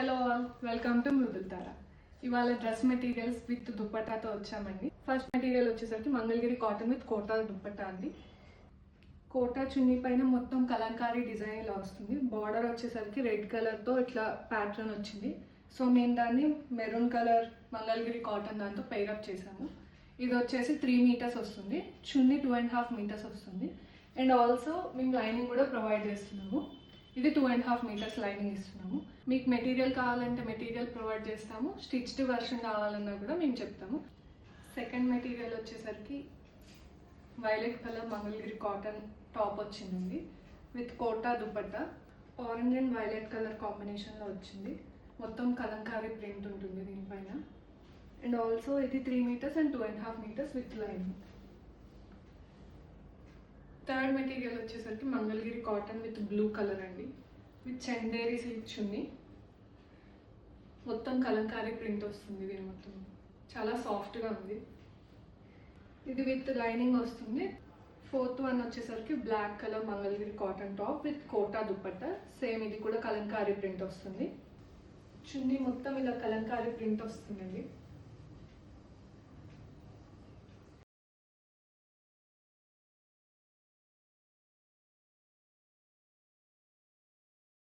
Hello all, welcome to Mridul Tara. ఇవాళ dress materials with దుప్పట్టాతో వచ్చామండి. ఫస్ట్ మెటీరియల్ వచ్చేసరికి మంగళగిరి కాటన్ విత్ కోటా దుప్పట్టా అండి. కోటా చున్నీ పైన మొత్తం కలంకారీ డిజైన్ ఇలా వస్తుంది. బార్డర్ వచ్చేసరికి రెడ్ కలర్తో ఇట్లా ప్యాటర్న్ వచ్చింది. సో మేము దాన్ని మెరూన్ కలర్ మంగళగిరి కాటన్ దాంతో పెయిరప్ చేసాము. ఇది వచ్చేసి 3 మీటర్స్ వస్తుంది. చున్నీ 2.5 మీటర్స్ వస్తుంది. అండ్ ఆల్సో మేము లైనింగ్ కూడా ప్రొవైడ్ చేస్తున్నాము. ఇది 2.5 మీటర్స్ లైనింగ్ ఇస్తున్నాము. మీకు మెటీరియల్ కావాలంటే మెటీరియల్ ప్రొవైడ్ చేస్తాము. స్టిచ్డ్ వర్షన్ కావాలన్నా కూడా మేము చెప్తాము. సెకండ్ మెటీరియల్ వచ్చేసరికి violet colour Mangalagiri cotton top వచ్చిందండి with Kota dupatta. Orange and violet colour కాంబినేషన్లో వచ్చింది. మొత్తం కలంకారీ ప్రింట్ ఉంటుంది దీనిపైన. అండ్ ఆల్సో ఇది 3 metres and 2.5 metres with lining. Third material వచ్చేసరికి Mangalagiri cotton with blue colour అండి, విత్ చందేరి సిల్క్ చున్నీ. మొత్తం కలంకారీ ప్రింట్ వస్తుంది. దీని మొత్తం చాలా సాఫ్ట్గా ఉంది. ఇది విత్ లైనింగ్ వస్తుంది. ఫోర్త్ వన్ వచ్చేసరికి black colour Mangalagiri cotton top with Kota dupatta. Same ఇది కూడా కలంకారీ ప్రింట్ వస్తుంది. చున్నీ మొత్తం ఇలా కలంకారీ ప్రింట్ వస్తుందండి.